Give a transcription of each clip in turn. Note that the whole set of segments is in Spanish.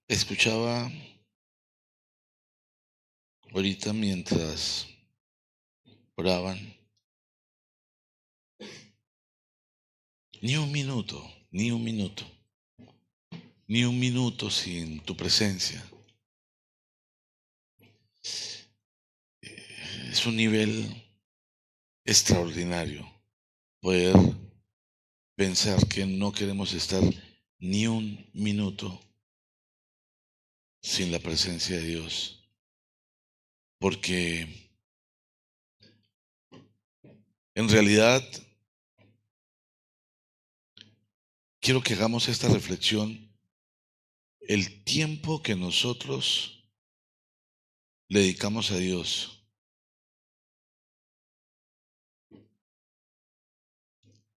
Escuchaba ahorita mientras oraban, ni un minuto, ni un minuto, ni un minuto sin tu presencia. Es un nivel extraordinario poder pensar que no queremos estar ni un minuto sin la presencia de Dios, porque en realidad quiero que hagamos esta reflexión. El tiempo que nosotros le dedicamos a Dios,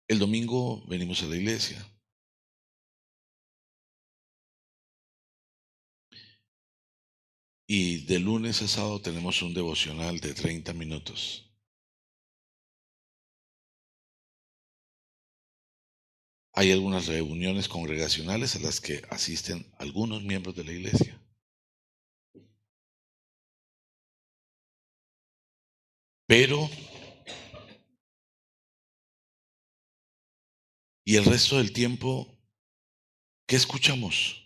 el domingo venimos a la iglesia y de lunes a sábado tenemos un devocional de 30 minutos. Hay algunas reuniones congregacionales a las que asisten algunos miembros de la iglesia. Pero, ¿y el resto del tiempo qué escuchamos?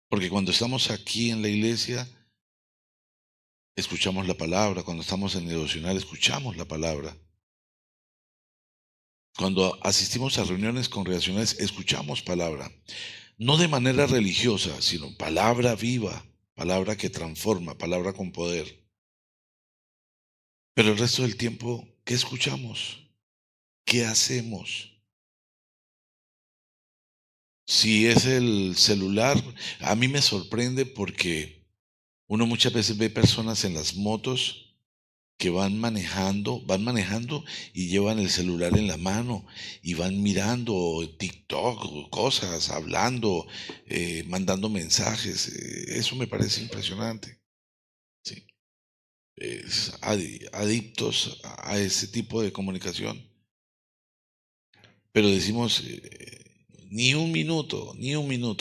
Porque cuando estamos aquí en la iglesia, escuchamos la palabra. Cuando estamos en el devocional, escuchamos la palabra. Cuando asistimos a reuniones congregacionales, escuchamos palabra. No de manera religiosa, sino palabra viva, palabra que transforma, palabra con poder. Pero el resto del tiempo, ¿qué escuchamos? ¿Qué hacemos? Si es el celular, a mí me sorprende porque uno muchas veces ve personas en las motos que van manejando y llevan el celular en la mano y van mirando TikTok, o cosas, hablando, mandando mensajes. Eso me parece impresionante. Sí. Adictos a ese tipo de comunicación. Pero decimos, ni un minuto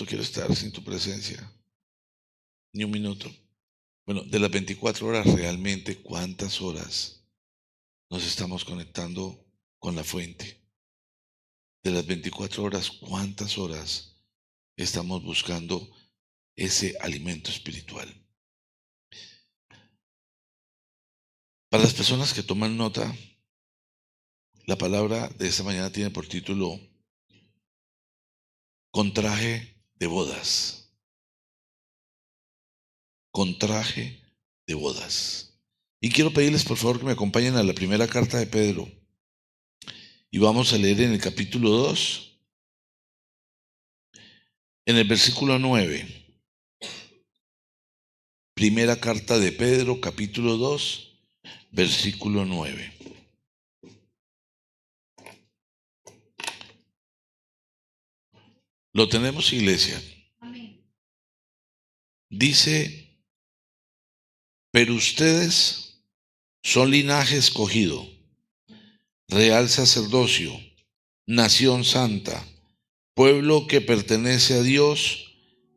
quiero estar sin tu presencia, ni un minuto. Bueno, de las 24 horas realmente, ¿cuántas horas nos estamos conectando con la fuente? De las 24 horas, ¿cuántas horas estamos buscando ese alimento espiritual? Para las personas que toman nota, la palabra de esta mañana tiene por título Con traje de bodas. Con traje de bodas. Y quiero pedirles por favor que me acompañen a la primera carta de Pedro. Y vamos a leer en el capítulo 2, en el versículo 9. Primera carta de Pedro, capítulo 2, versículo 9. ¿Lo tenemos, iglesia? Amén. Dice, pero ustedes son linaje escogido, real sacerdocio, nación santa, pueblo que pertenece a Dios,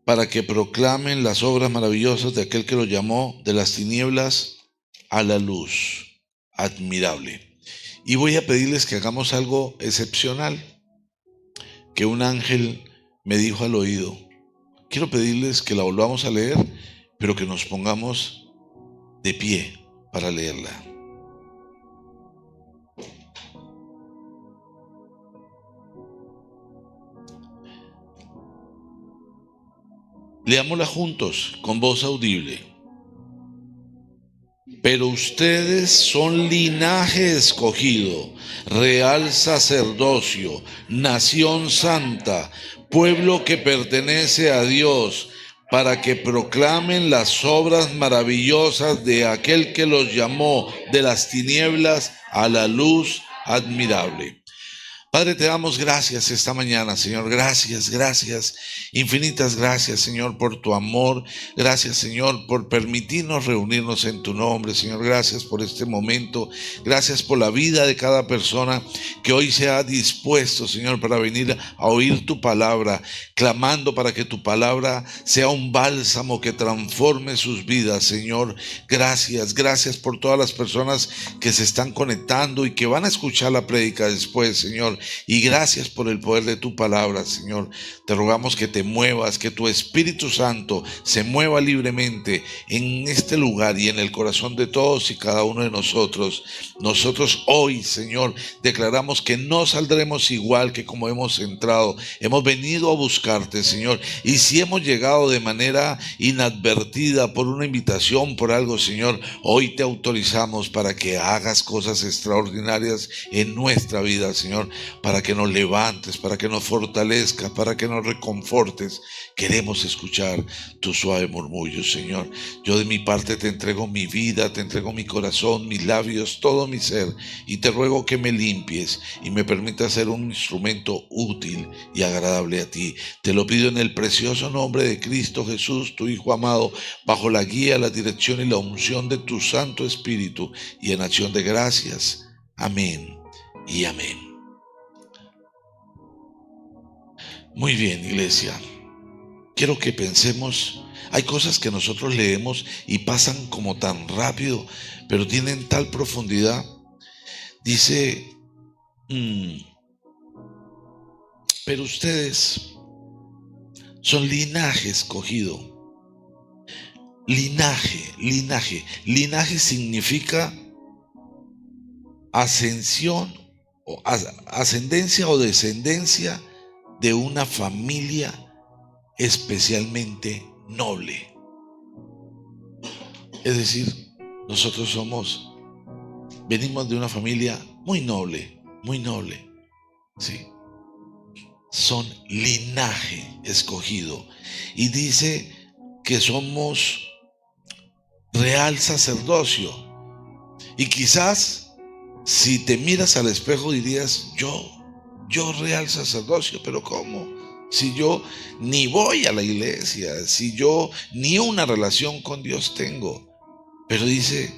para que proclamen las obras maravillosas de aquel que los llamó de las tinieblas a la luz. Admirable. Y voy a pedirles que hagamos algo excepcional, que un ángel me dijo al oído. Quiero pedirles que la volvamos a leer, pero que nos pongamos de pie para leerla. Leámosla juntos, con voz audible. Pero ustedes son linaje escogido, real sacerdocio, nación santa, pueblo que pertenece a Dios, para que proclamen las obras maravillosas de aquel que los llamó de las tinieblas a la luz admirable. Padre, te damos gracias esta mañana, Señor. Gracias, gracias, infinitas gracias, Señor, por tu amor. Gracias, Señor, por permitirnos reunirnos en tu nombre, Señor. Gracias por este momento. Gracias por la vida de cada persona que hoy se ha dispuesto, Señor, para venir a oír tu palabra, clamando para que tu palabra sea un bálsamo que transforme sus vidas, Señor. Gracias, gracias por todas las personas que se están conectando y que van a escuchar la prédica después, Señor. Y gracias por el poder de tu palabra, Señor. Te rogamos que te muevas, que tu Espíritu Santo se mueva libremente en este lugar y en el corazón de todos y cada uno de nosotros. Nosotros hoy, Señor, declaramos que no saldremos igual que como hemos entrado. Hemos venido a buscarte, Señor. Y si hemos llegado de manera inadvertida por una invitación, por algo, Señor, hoy te autorizamos para que hagas cosas extraordinarias en nuestra vida, Señor. Para que nos levantes, para que nos fortalezcas, para que nos reconfortes. Queremos escuchar tu suave murmullo, Señor. Yo de mi parte te entrego mi vida, te entrego mi corazón, mis labios, todo mi ser, y te ruego que me limpies y me permitas ser un instrumento útil y agradable a ti. Te lo pido en el precioso nombre de Cristo Jesús, tu Hijo amado, bajo la guía, la dirección y la unción de tu Santo Espíritu, y en acción de gracias. Amén y amén. Muy bien, iglesia. Quiero que pensemos, hay cosas que nosotros leemos y pasan como tan rápido, pero tienen tal profundidad. Dice, pero ustedes son linaje escogido. Linaje significa ascensión, o ascendencia o descendencia de una familia especialmente noble. Es decir, nosotros venimos de una familia muy noble, ¿sí? Son linaje escogido. Y dice que somos real sacerdocio. Y quizás si te miras al espejo dirías, yo real sacerdocio, pero ¿cómo? Si yo ni voy a la iglesia, si yo ni una relación con Dios tengo. Pero dice,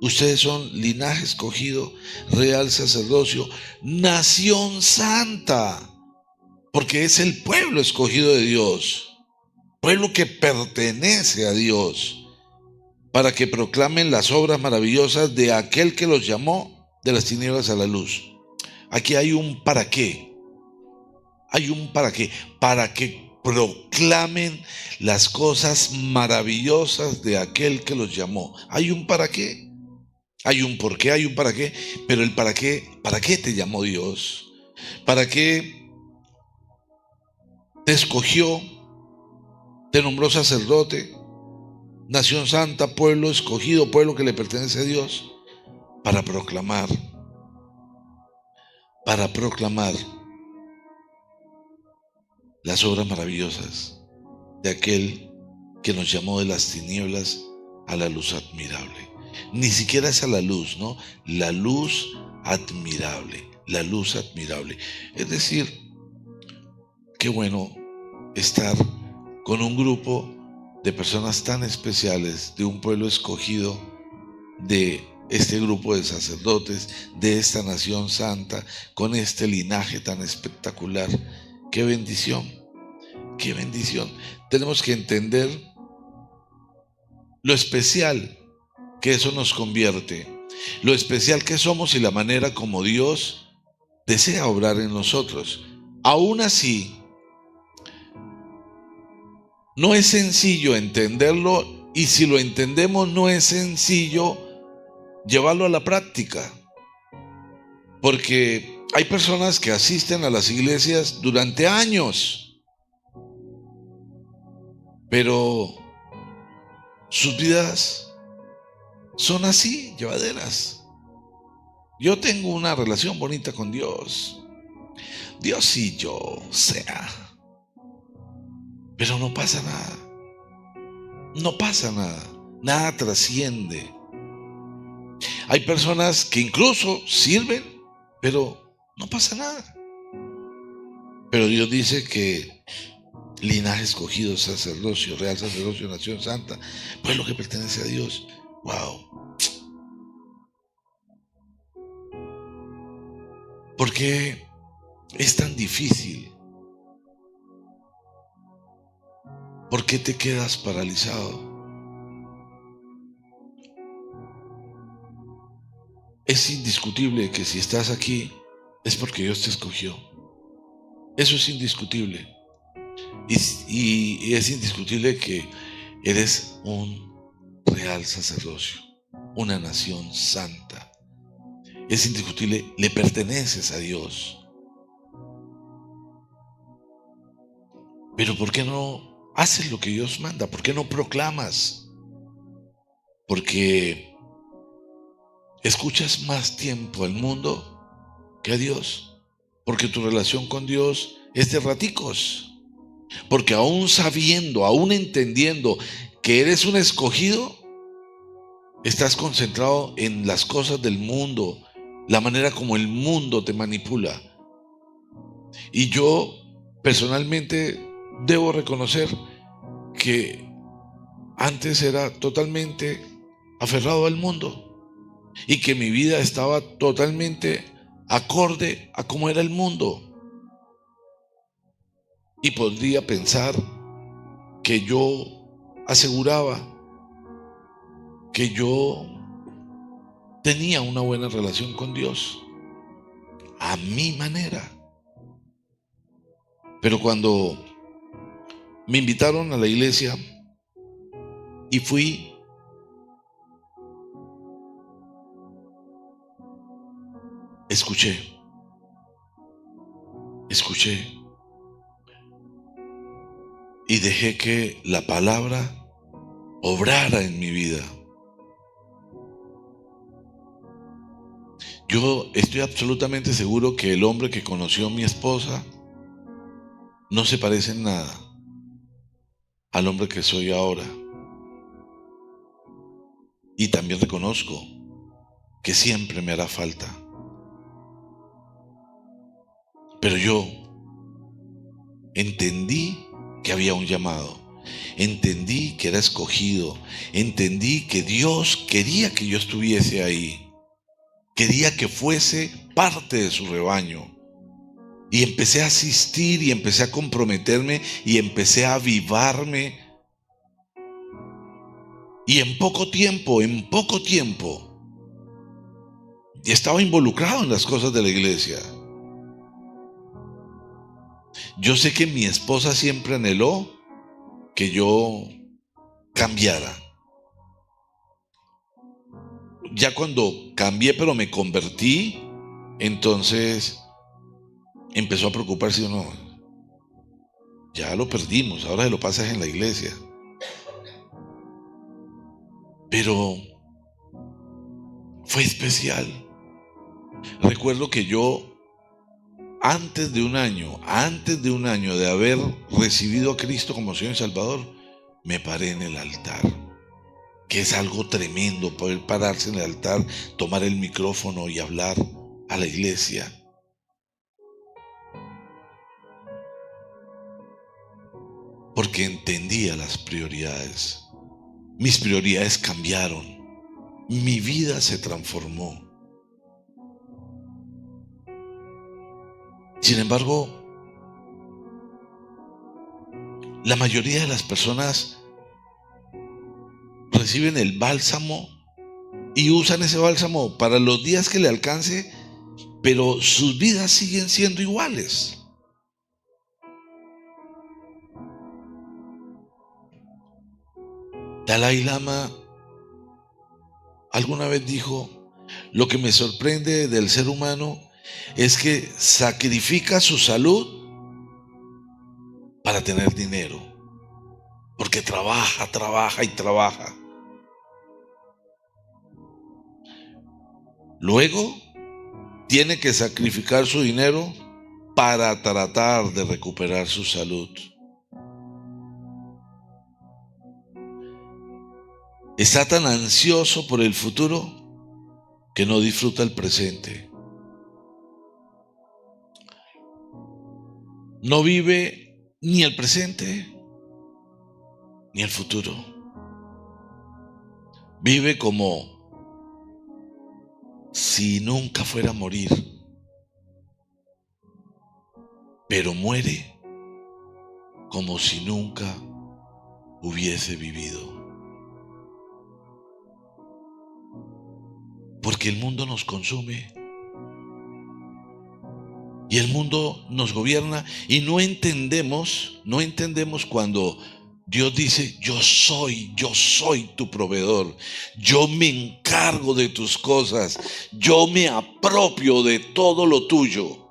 ustedes son linaje escogido, real sacerdocio, nación santa, porque es el pueblo escogido de Dios, pueblo que pertenece a Dios, para que proclamen las obras maravillosas de aquel que los llamó de las tinieblas a la luz. Aquí hay un para qué. Para que proclamen las cosas maravillosas de aquel que los llamó. Hay un para qué, hay un por qué, hay un para qué, pero el ¿para qué te llamó Dios? ¿Para qué te escogió? Te nombró sacerdote, nación santa, pueblo escogido, pueblo que le pertenece a Dios, para proclamar las obras maravillosas de aquel que nos llamó de las tinieblas a la luz admirable. Ni siquiera es a la luz, ¿no? La luz admirable, la luz admirable. Es decir, qué bueno estar con un grupo de personas tan especiales, de un pueblo escogido, de este grupo de sacerdotes, de esta nación santa, con este linaje tan espectacular. ¡Qué bendición! ¡Qué bendición! Tenemos que entender lo especial que eso nos convierte, lo especial que somos y la manera como Dios desea obrar en nosotros. Aún así, no es sencillo entenderlo, y si lo entendemos no es sencillo llevarlo a la práctica, porque hay personas que asisten a las iglesias durante años, pero sus vidas son así, llevaderas. Yo tengo una relación bonita con Dios, Dios y yo, pero no pasa nada, nada trasciende. Hay personas que incluso sirven, pero no pasa nada. Pero Dios dice que linaje escogido, sacerdocio, real sacerdocio, nación santa, pueblo que pertenece a Dios. Wow. ¿Por qué es tan difícil? ¿Por qué te quedas paralizado? Es indiscutible que si estás aquí es porque Dios te escogió. Eso es indiscutible. Y es indiscutible que eres un real sacerdocio, una nación santa. Es indiscutible, le perteneces a Dios. Pero ¿por qué no haces lo que Dios manda? ¿Por qué no proclamas? Porque escuchas más tiempo al mundo que a Dios. Porque tu relación con Dios es de raticos. Porque aún sabiendo, aún entendiendo que eres un escogido, estás concentrado en las cosas del mundo, la manera como el mundo te manipula. Y yo personalmente debo reconocer que antes era totalmente aferrado al mundo y que mi vida estaba totalmente acorde a cómo era el mundo. Y podría pensar que yo aseguraba que yo tenía una buena relación con Dios, a mi manera. Pero cuando me invitaron a la iglesia y fui, escuché y dejé que la palabra obrara en mi vida. Yo estoy absolutamente seguro que el hombre que conoció a mi esposa no se parece en nada al hombre que soy ahora. Y también reconozco que siempre me hará falta. Pero yo entendí que había un llamado. Entendí que era escogido. Entendí que Dios quería que yo estuviese ahí. Quería que fuese parte de su rebaño. Y empecé a asistir y empecé a comprometerme y empecé a avivarme. Y en poco tiempo, estaba involucrado en las cosas de la iglesia. Yo sé que mi esposa siempre anheló que yo cambiara. Ya cuando cambié, pero me convertí, entonces empezó a preocuparse uno. Ya lo perdimos, ahora se lo pasas en la iglesia. Pero fue especial. Recuerdo que yo, antes de un año de haber recibido a Cristo como Señor y Salvador, me paré en el altar. Que es algo tremendo poder pararse en el altar, tomar el micrófono y hablar a la iglesia. Porque entendía las prioridades. Mis prioridades cambiaron. Mi vida se transformó. Sin embargo, la mayoría de las personas reciben el bálsamo y usan ese bálsamo para los días que le alcance, pero sus vidas siguen siendo iguales. Dalai Lama alguna vez dijo: lo que me sorprende del ser humano es que sacrifica su salud para tener dinero, porque trabaja y trabaja. Luego tiene que sacrificar su dinero para tratar de recuperar su salud. Está tan ansioso por el futuro que no disfruta el presente. No vive ni el presente ni el futuro. Vive como si nunca fuera a morir, pero muere como si nunca hubiese vivido. Porque el mundo nos consume y el mundo nos gobierna y no entendemos cuando Dios dice: yo soy tu proveedor, yo me encargo de tus cosas, yo me apropio de todo lo tuyo.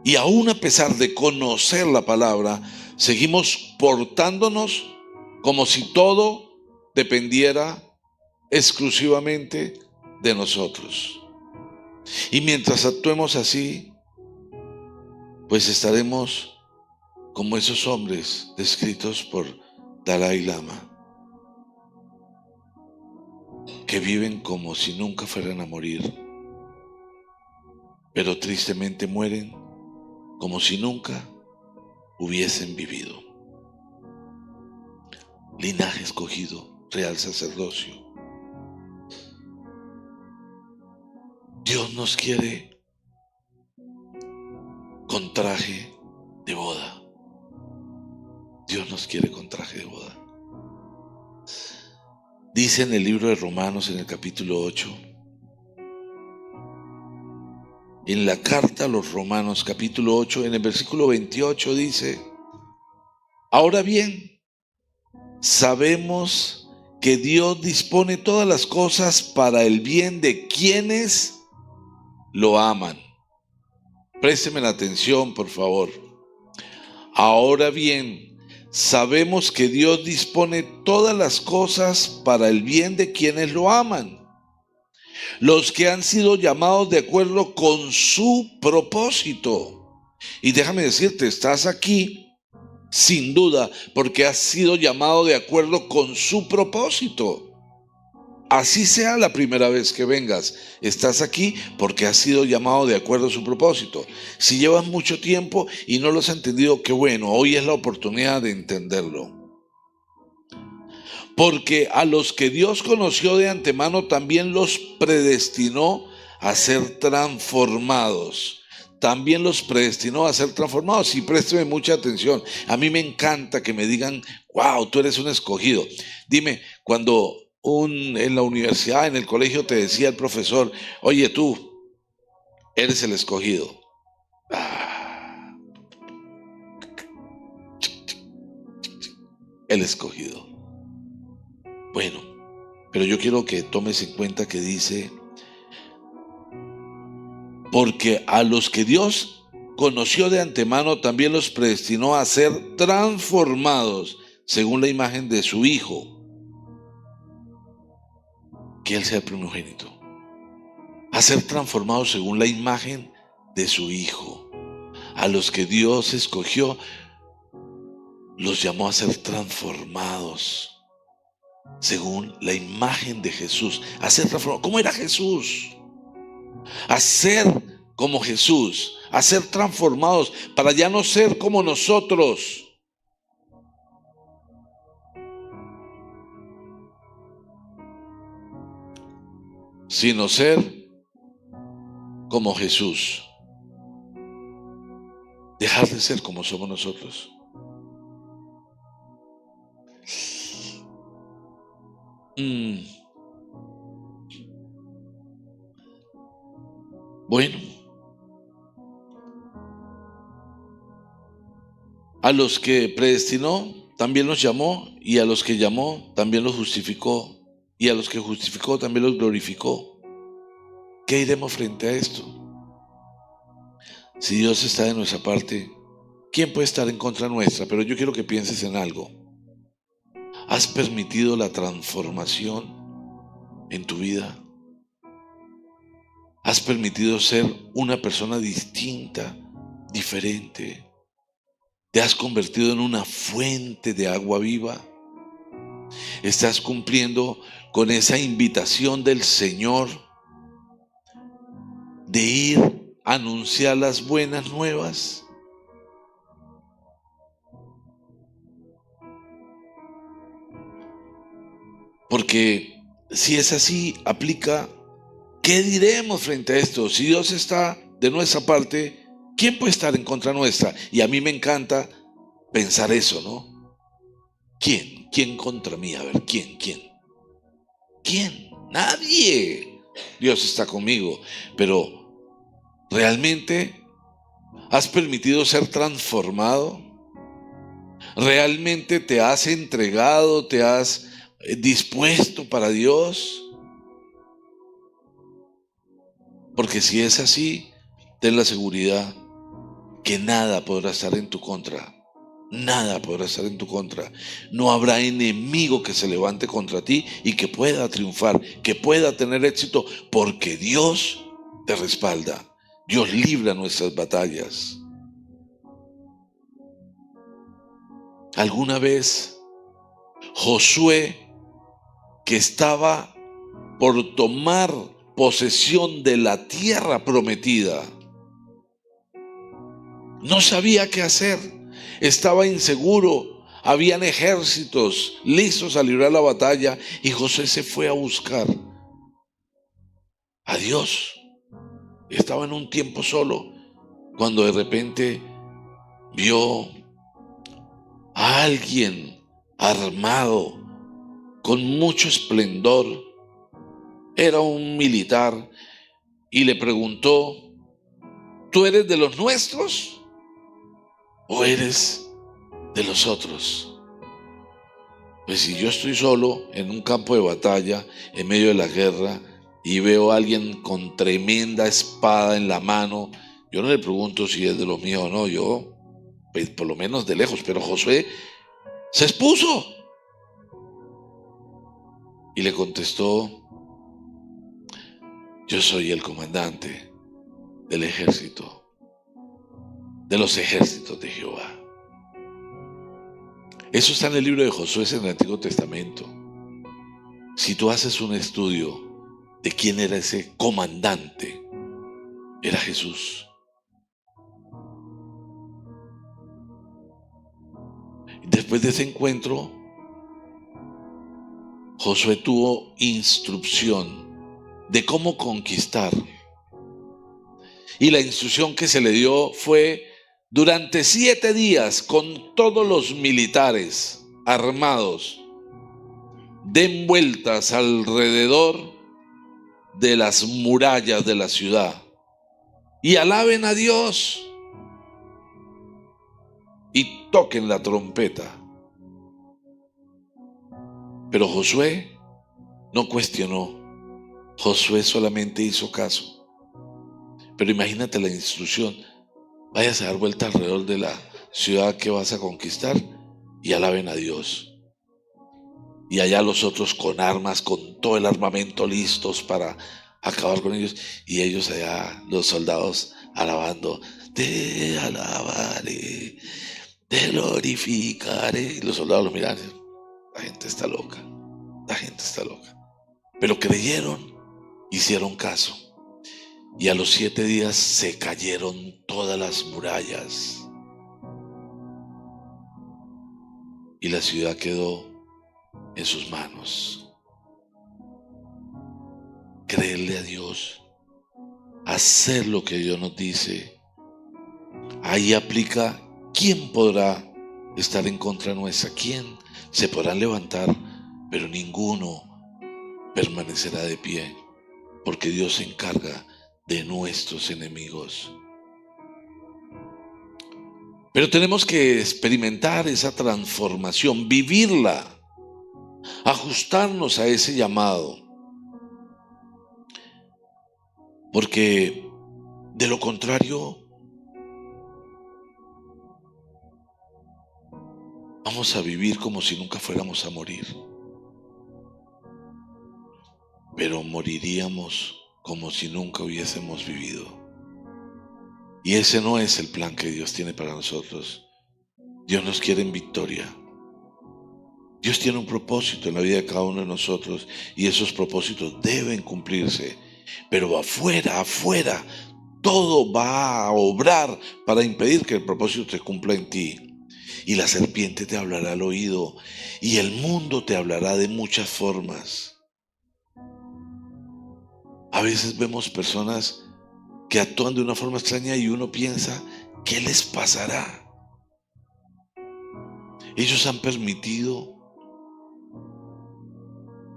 Y aún a pesar de conocer la palabra, seguimos portándonos como si todo dependiera exclusivamente de nosotros. Y mientras actuemos así, pues estaremos como esos hombres descritos por Dalai Lama, que viven como si nunca fueran a morir, pero tristemente mueren como si nunca hubiesen vivido. Linaje escogido, real sacerdocio. Dios nos quiere con traje de boda. Dios nos quiere con traje de boda. Dice en el libro de Romanos, en el capítulo 8, en la carta a los Romanos, capítulo 8, en el versículo 28 dice: ahora bien, sabemos que Dios dispone todas las cosas para el bien de quienes lo aman. Présteme la atención, por favor. Ahora bien, sabemos que Dios dispone todas las cosas para el bien de quienes lo aman, los que han sido llamados de acuerdo con su propósito. Y déjame decirte, estás aquí sin duda porque has sido llamado de acuerdo con su propósito. Así sea la primera vez que vengas, estás aquí porque has sido llamado de acuerdo a su propósito. Si llevas mucho tiempo y no lo has entendido, qué bueno, hoy es la oportunidad de entenderlo. Porque a los que Dios conoció de antemano también los predestinó a ser transformados. También los predestinó a ser transformados. Y présteme mucha atención. A mí me encanta que me digan: wow, tú eres un escogido. Dime, cuando en la universidad, en el colegio, te decía el profesor: oye, tú eres el escogido. El escogido. Bueno, pero yo quiero que tomes en cuenta que dice: porque a los que Dios conoció de antemano también los predestinó a ser transformados según la imagen de su Hijo, que Él sea el primogénito. A ser transformados según la imagen de su Hijo. A los que Dios escogió, los llamó a ser transformados según la imagen de Jesús. A ser transformados. ¿Cómo era Jesús? A ser como Jesús, a ser transformados para ya no ser como nosotros. Sino ser como Jesús. Dejar de ser como somos nosotros. Bueno, a los que predestinó también los llamó, y a los que llamó también los justificó, y a los que justificó también los glorificó. ¿Qué iremos frente a esto? Si Dios está de nuestra parte, ¿quién puede estar en contra nuestra? Pero yo quiero que pienses en algo. ¿Has permitido la transformación en tu vida? ¿Has permitido ser una persona distinta, diferente? ¿Te has convertido en una fuente de agua viva? ¿Estás cumpliendo con esa invitación del Señor de ir a anunciar las buenas nuevas? Porque si es así, aplica, ¿qué diremos frente a esto? Si Dios está de nuestra parte, ¿quién puede estar en contra nuestra? Y a mí me encanta pensar eso, ¿no? ¿Quién? ¿Quién contra mí? A ver, ¿quién? ¿Quién? ¿Quién? Nadie. Dios está conmigo. Pero ¿realmente has permitido ser transformado? ¿Realmente te has entregado, te has dispuesto para Dios? Porque si es así, ten la seguridad que nada podrá estar en tu contra. Nada podrá estar en tu contra. No habrá enemigo que se levante contra ti y que pueda triunfar, que pueda tener éxito, porque Dios te respalda. Dios libra nuestras batallas. Alguna vez Josué, que estaba por tomar posesión de la tierra prometida, no sabía qué hacer, estaba inseguro, habían ejércitos listos a librar la batalla y Josué se fue a buscar a Dios. Estaba en un tiempo solo cuando de repente vio a alguien armado con mucho esplendor. Era un militar y le preguntó: ¿tú eres de los nuestros o eres de los otros? Pues si yo estoy solo en un campo de batalla, en medio de la guerra, y veo a alguien con tremenda espada en la mano, yo no le pregunto si es de los míos o no, yo, pues, por lo menos de lejos. Pero Josué se expuso y le contestó: yo soy el comandante del ejército, de los ejércitos de Jehová. Eso está en el libro de Josué, en el Antiguo Testamento. Si tú haces un estudio de quién era ese comandante, era Jesús. Después de ese encuentro, Josué tuvo instrucción de cómo conquistar. Y la instrucción que se le dio fue: durante 7 días, con todos los militares armados, den vueltas alrededor de las murallas de la ciudad y alaben a Dios y toquen la trompeta. Pero Josué no cuestionó. Josué solamente hizo caso. Pero imagínate la instrucción: vayas a dar vuelta alrededor de la ciudad que vas a conquistar y alaben a Dios. Y allá los otros con armas, con todo el armamento listos para acabar con ellos. Y ellos allá, los soldados, alabando: te alabaré, te glorificaré. Y los soldados los miran: la gente está loca, la gente está loca. Pero creyeron, hicieron caso. Y a los 7 días se cayeron todas las murallas. Y la ciudad quedó en sus manos. Creerle a Dios, hacer lo que Dios nos dice. Ahí aplica: ¿quién podrá estar en contra nuestra? ¿Quién? Se podrán levantar, pero ninguno permanecerá de pie, porque Dios se encarga de nuestros enemigos. Pero tenemos que experimentar esa transformación, vivirla, ajustarnos a ese llamado, porque de lo contrario vamos a vivir como si nunca fuéramos a morir, pero moriríamos como si nunca hubiésemos vivido. Y ese no es el plan que Dios tiene para nosotros. Dios nos quiere en victoria. Dios tiene un propósito en la vida de cada uno de nosotros, y esos propósitos deben cumplirse. Pero afuera, todo va a obrar para impedir que el propósito se cumpla en ti. y la serpiente te hablará al oído, y el mundo te hablará de muchas formas. A veces vemos personas que actúan de una forma extraña y uno piensa, ¿qué les pasará? Ellos han permitido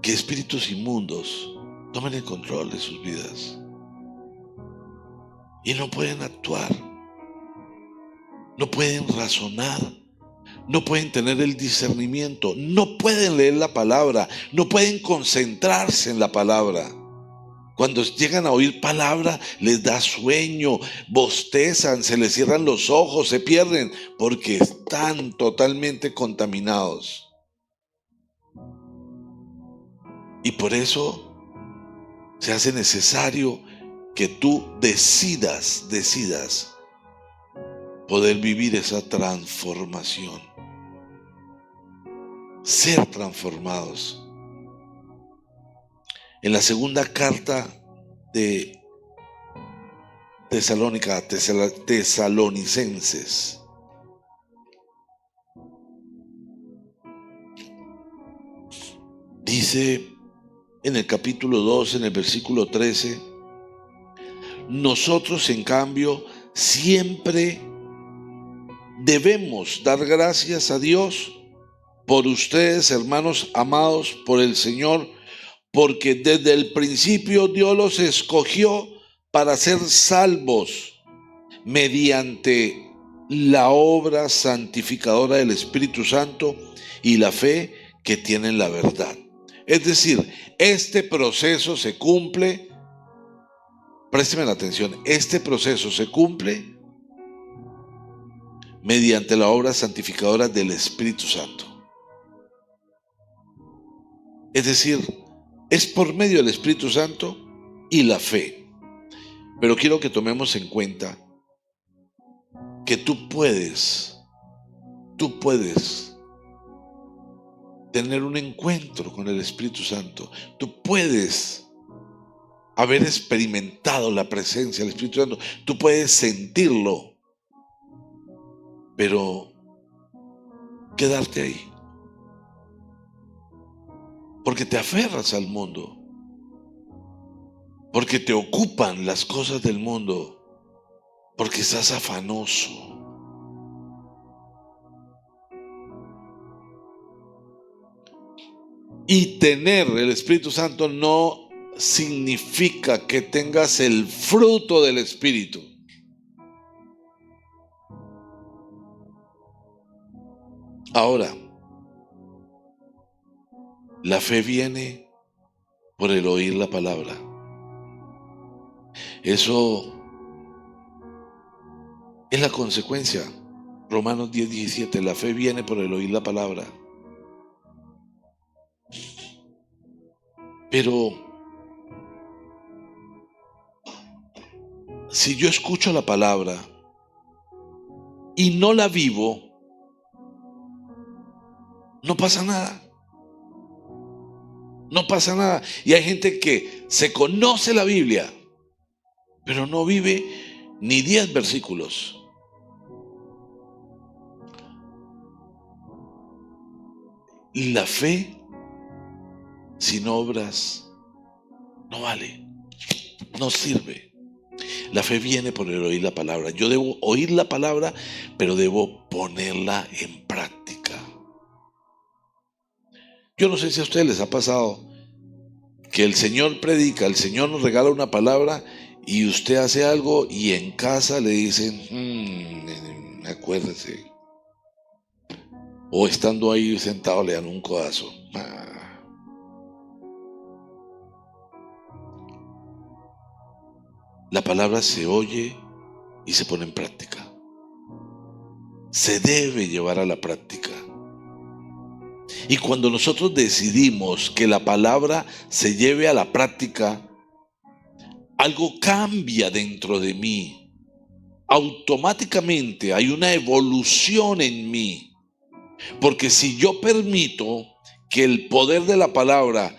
que espíritus inmundos tomen el control de sus vidas y no pueden actuar, no pueden razonar, no pueden tener el discernimiento, no pueden leer la palabra, no pueden concentrarse en la palabra. Cuando llegan a oír palabra, les da sueño, bostezan, se les cierran los ojos, se pierden, porque están totalmente contaminados. Y por eso se hace necesario que tú decidas poder vivir esa transformación, ser transformados. En la segunda carta de Tesalonicenses, dice en el capítulo 2, en el versículo 13, nosotros en cambio siempre debemos dar gracias a Dios por ustedes, hermanos amados por el Señor, porque desde el principio Dios los escogió para ser salvos mediante la obra santificadora del Espíritu Santo y la fe que tienen la verdad. Es decir, este proceso se cumple, présteme la atención, este proceso se cumple mediante la obra santificadora del Espíritu Santo. Es decir, es por medio del Espíritu Santo y la fe. Pero quiero que tomemos en cuenta que tú puedes tener un encuentro con el Espíritu Santo. Tú puedes haber experimentado la presencia del Espíritu Santo. Tú puedes sentirlo, pero quedarte ahí. Porque te aferras al mundo. Porque te ocupan las cosas del mundo. Porque estás afanoso. Y tener el Espíritu Santo no significa que tengas el fruto del Espíritu. Ahora, la fe viene por el oír la palabra. Eso es la consecuencia. Romanos 10:17, la fe viene por el oír la palabra. Pero si yo escucho la palabra y no la vivo, no pasa nada. No pasa nada. Y hay gente que se conoce la Biblia, pero no vive ni 10 versículos. Y la fe sin obras no vale, no sirve. La fe viene por el oír la palabra. Yo debo oír la palabra, pero debo ponerla en práctica. Yo no sé si a ustedes les ha pasado que el Señor predica, el Señor nos regala una palabra y usted hace algo y en casa le dicen, acuérdese. O estando ahí sentado le dan un codazo. La palabra se oye y se pone en práctica. Se debe llevar a la práctica. Y cuando nosotros decidimos que la palabra se lleve a la práctica, algo cambia dentro de mí. Automáticamente hay una evolución en mí. Porque si yo permito que el poder de la palabra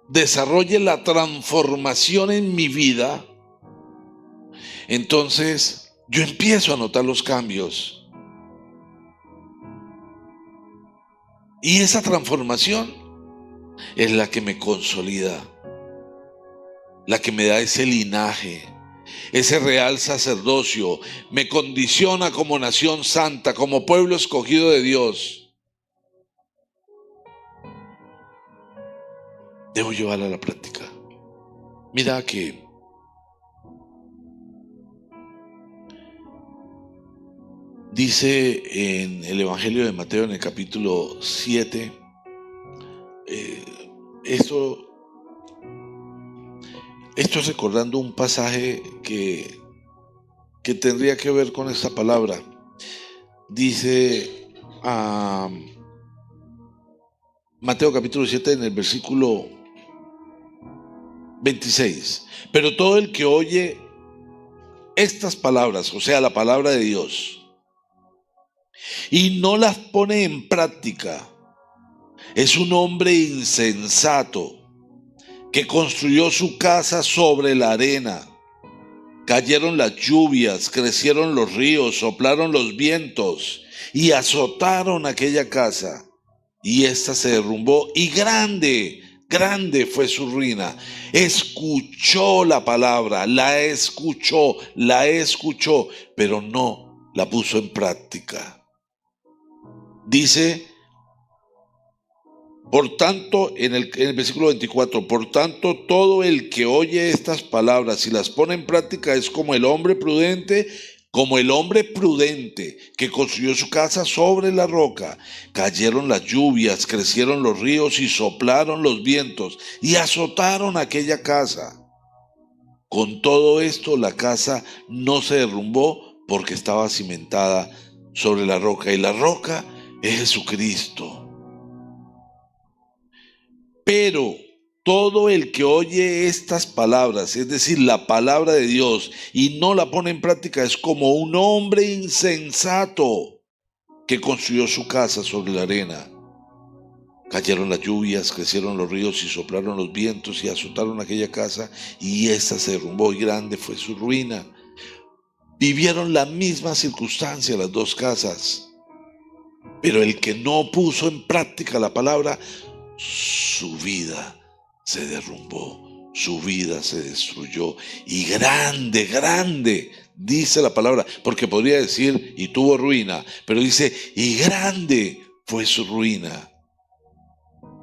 desarrolle la transformación en mi vida, entonces yo empiezo a notar los cambios. Y esa transformación es la que me consolida, la que me da ese linaje, ese real sacerdocio, me condiciona como nación santa, como pueblo escogido de Dios. Debo llevarla a la práctica. Mira que dice en el Evangelio de Mateo, en el capítulo 7, esto es recordando un pasaje que tendría que ver con esta palabra. Dice Mateo capítulo 7 en el versículo 26. Pero todo el que oye estas palabras, o sea, la palabra de Dios, y no las pone en práctica, es un hombre insensato que construyó su casa sobre la arena. Cayeron las lluvias, crecieron los ríos, soplaron los vientos y azotaron aquella casa. Y ésta se derrumbó y grande fue su ruina. Escuchó la palabra, la escuchó, pero no la puso en práctica. Dice, por tanto, en el versículo 24, por tanto, todo el que oye estas palabras y las pone en práctica es como el hombre prudente que construyó su casa sobre la roca. Cayeron las lluvias, crecieron los ríos y soplaron los vientos y azotaron aquella casa. Con todo esto, la casa no se derrumbó porque estaba cimentada sobre la roca, y la roca es Jesucristo. Pero todo el que oye estas palabras, es decir, la palabra de Dios, y no la pone en práctica, es como un hombre insensato que construyó su casa sobre la arena. Cayeron las lluvias, crecieron los ríos y soplaron los vientos y azotaron aquella casa, y ésta se derrumbó y grande fue su ruina. Vivieron la misma circunstancia las dos casas, pero el que no puso en práctica la palabra, su vida se derrumbó, su vida se destruyó, y grande, dice la palabra, porque podría decir, y tuvo ruina, pero dice, y grande fue su ruina.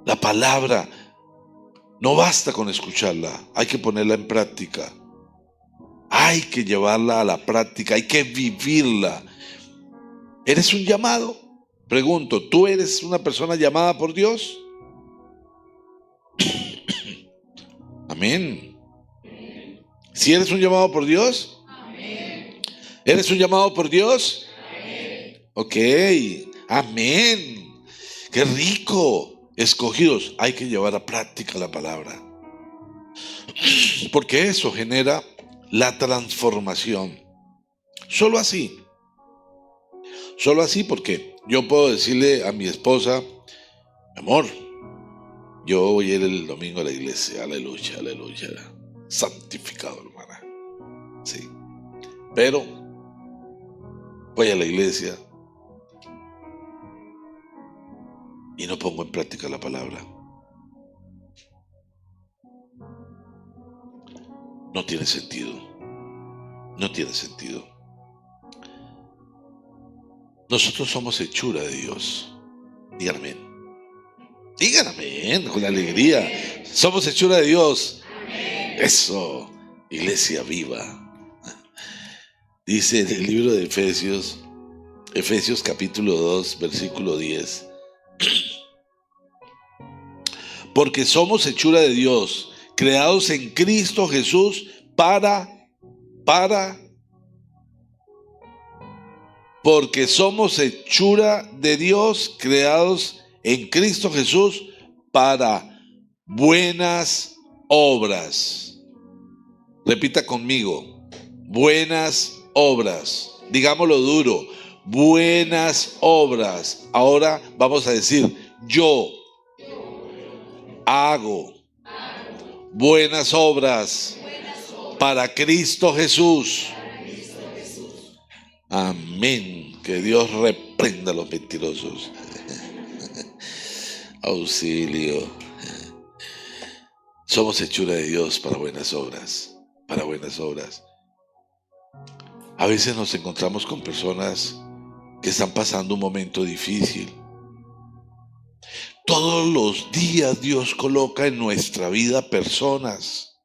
La palabra no basta con escucharla, hay que ponerla en práctica, hay que llevarla a la práctica, hay que vivirla. ¿Eres un llamado? Pregunto, ¿tú eres una persona llamada por Dios? Amén. ¿Si eres un llamado por Dios? Amén. ¿Eres un llamado por Dios? Amén. Ok, amén. Qué rico. Escogidos, hay que llevar a práctica la palabra, porque eso genera la transformación. Solo así, porque yo puedo decirle a mi esposa, amor, yo voy a ir el domingo a la iglesia, aleluya, santificado, hermana. Sí, pero voy a la iglesia y no pongo en práctica la palabra. No tiene sentido. Nosotros somos hechura de Dios. Digan amén, con alegría. Somos hechura de Dios. Amén. Eso, iglesia viva. Dice en el libro de Efesios capítulo 2, versículo 10. Porque somos hechura de Dios, creados en Cristo Jesús porque somos hechura de Dios, creados en Cristo Jesús para buenas obras. Repita conmigo, buenas obras. Digámoslo duro, buenas obras. Ahora vamos a decir, yo hago buenas obras para Cristo Jesús. Amén. Que Dios reprenda a los mentirosos. Auxilio. Somos hechura de Dios para buenas obras, para buenas obras. A veces nos encontramos con personas que están pasando un momento difícil. Todos los días Dios coloca en nuestra vida personas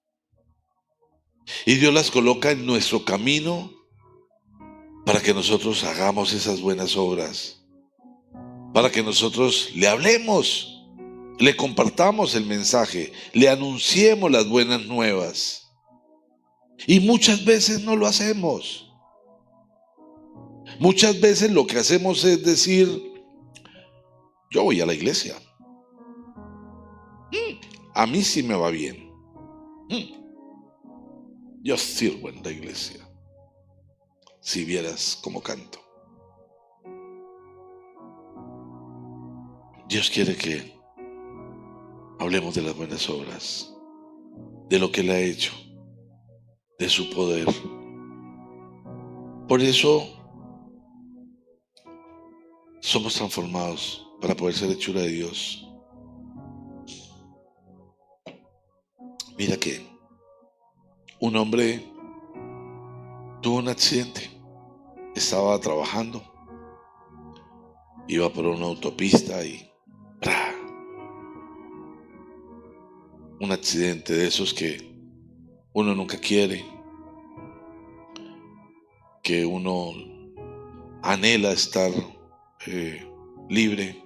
y Dios las coloca en nuestro camino para que nosotros hagamos esas buenas obras, para que nosotros le hablemos, le compartamos el mensaje, le anunciemos las buenas nuevas. Y muchas veces no lo hacemos. Muchas veces lo que hacemos es decir, yo voy a la iglesia. A mí sí me va bien. Yo sirvo en la iglesia. Si vieras cómo canto. Dios quiere que hablemos de las buenas obras, de lo que Él ha hecho, de su poder. Por eso somos transformados para poder ser hechura de Dios. Mira que un hombre tuvo un accidente. Estaba trabajando, iba por una autopista y ¡pra! Un accidente de esos que uno nunca quiere, que uno anhela estar libre,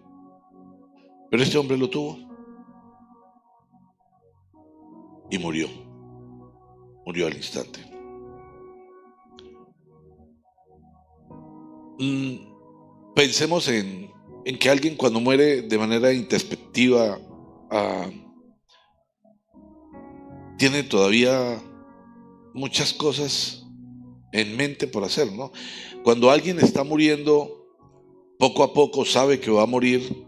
pero este hombre lo tuvo y murió al instante. Pensemos en que alguien cuando muere de manera introspectiva tiene todavía muchas cosas en mente por hacer, ¿no? Cuando alguien está muriendo, poco a poco sabe que va a morir,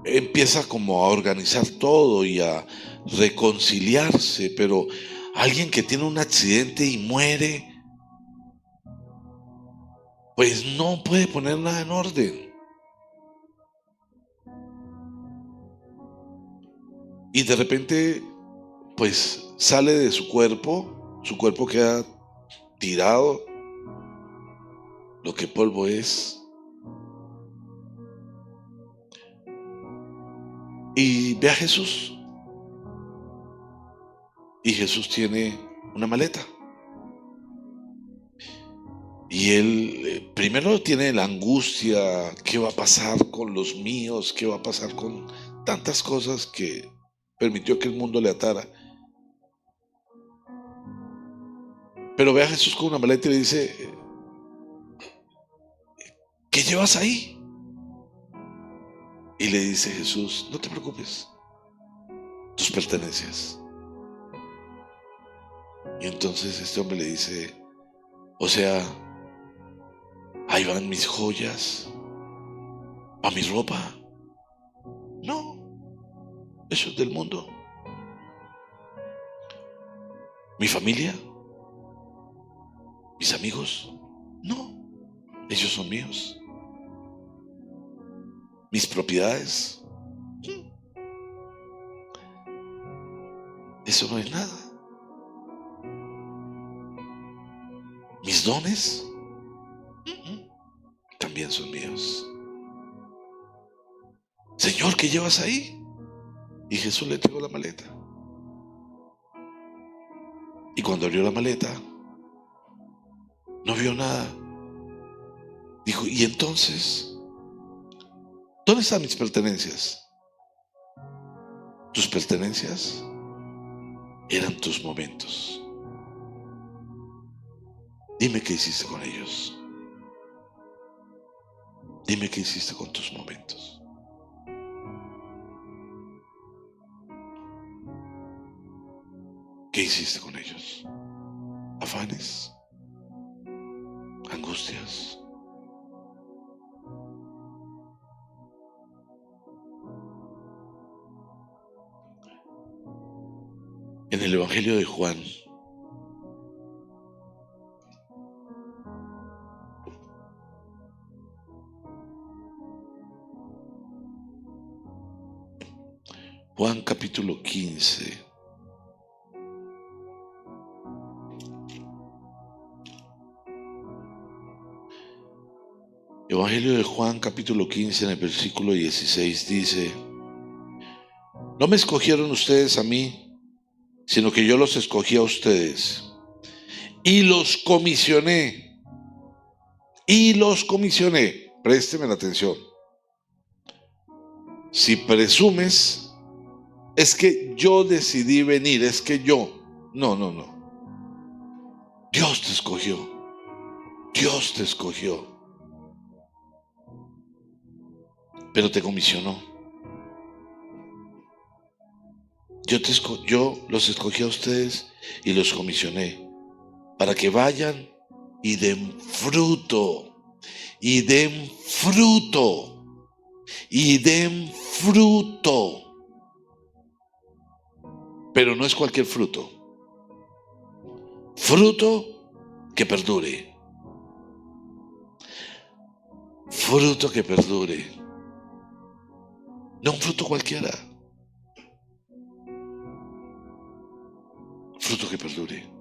empieza como a organizar todo y a reconciliarse, pero alguien que tiene un accidente y muere, pues no puede poner nada en orden. Y de repente, pues sale de su cuerpo queda tirado, lo que polvo es. Y ve a Jesús. Y Jesús tiene una maleta. Y él primero tiene la angustia, ¿qué va a pasar con los míos? ¿Qué va a pasar con tantas cosas que permitió que el mundo le atara? Pero ve a Jesús con una maleta y le dice, ¿qué llevas ahí? Y le dice Jesús, no te preocupes, tus pertenencias. Y entonces este hombre le dice, o sea, ahí van mis joyas, va mi ropa. No, eso es del mundo. Mi familia, mis amigos, no, ellos son míos. Mis propiedades, eso no es nada. Mis dones también son míos. Señor, ¿qué llevas ahí? Y Jesús le entregó la maleta. Y cuando abrió la maleta, no vio nada. Dijo, ¿y entonces? ¿Dónde están mis pertenencias? Tus pertenencias eran tus momentos. Dime qué hiciste con ellos. Dime qué hiciste con tus momentos. ¿Qué hiciste con ellos? Afanes, angustias. En el Evangelio de Juan, Juan capítulo 15. Evangelio de Juan capítulo 15 en el versículo 16 dice: no me escogieron ustedes a mí, sino que yo los escogí a ustedes y los comisioné. Présteme la atención. Si presumes, es que yo decidí venir, es que yo. No. Dios te escogió. Dios te escogió. Pero te comisionó. Yo los escogí a ustedes y los comisioné para que vayan y den fruto. Y den fruto. Y den fruto. Pero no es cualquier fruto. Fruto que perdure. Fruto que perdure. No un fruto cualquiera. Fruto que perdure.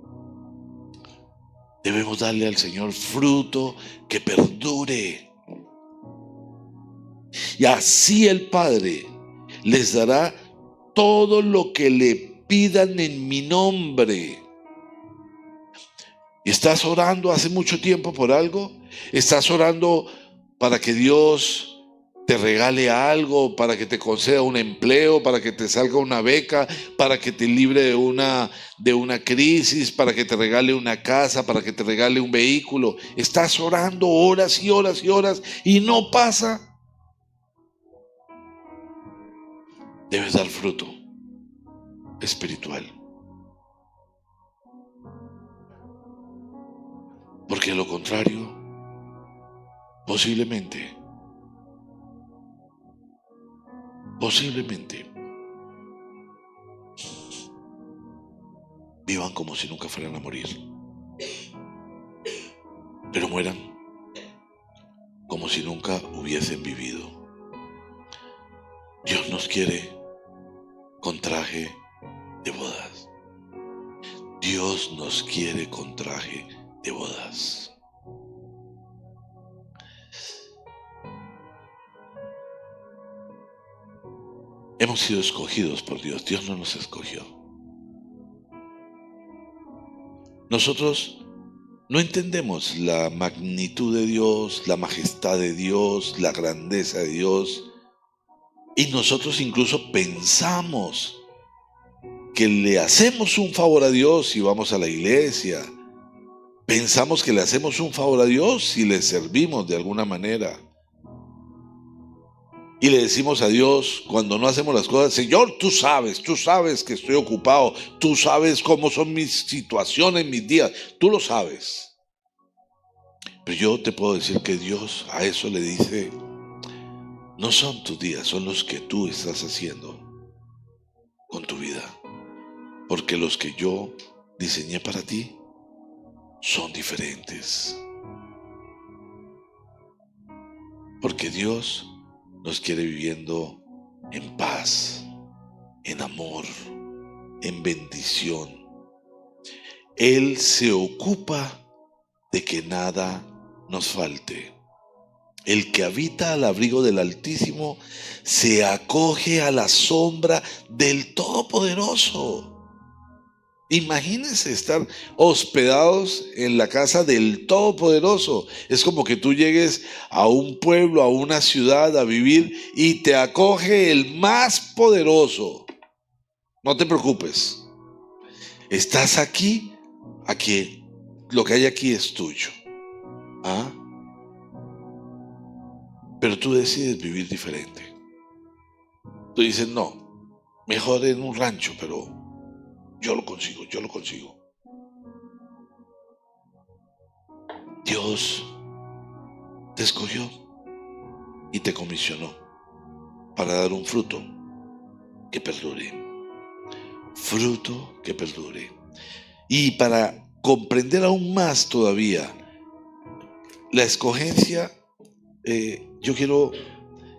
Debemos darle al Señor fruto que perdure. Y así el Padre les dará todo lo que le pidan en mi nombre. ¿Estás orando hace mucho tiempo por algo? ¿Estás orando para que Dios te regale algo, para que te conceda un empleo, para que te salga una beca, para que te libre de una crisis, para que te regale una casa, para que te regale un vehículo? ¿Estás orando horas y horas y horas y no pasa? Debes dar fruto espiritual. Porque de lo contrario, posiblemente, vivan como si nunca fueran a morir, pero mueran como si nunca hubiesen vivido. Dios nos quiere con traje de bodas. Dios nos quiere con traje de bodas. Hemos sido escogidos por Dios. Dios no nos escogió. Nosotros no entendemos la magnitud de Dios, la majestad de Dios, la grandeza de Dios. Y nosotros incluso pensamos que le hacemos un favor a Dios si vamos a la iglesia. Pensamos que le hacemos un favor a Dios si le servimos de alguna manera. Y le decimos a Dios cuando no hacemos las cosas: Señor, tú sabes que estoy ocupado, tú sabes cómo son mis situaciones, mis días, tú lo sabes. Pero yo te puedo decir que Dios a eso le dice: no son tus días, son los que tú estás haciendo con tu vida. Porque los que yo diseñé para ti son diferentes. Porque Dios nos quiere viviendo en paz, en amor, en bendición. Él se ocupa de que nada nos falte. El que habita al abrigo del Altísimo se acoge a la sombra del Todopoderoso. Imagínense estar hospedados en la casa del Todopoderoso. Es como que tú llegues a un pueblo, a una ciudad a vivir y te acoge el más poderoso. No te preocupes. Estás aquí lo que hay aquí es tuyo. ¿Ah? Pero tú decides vivir diferente. Tú dices: no, mejor en un rancho, pero yo lo consigo. Dios te escogió y te comisionó para dar un fruto que perdure. Fruto que perdure. Y para comprender aún más todavía la escogencia, yo quiero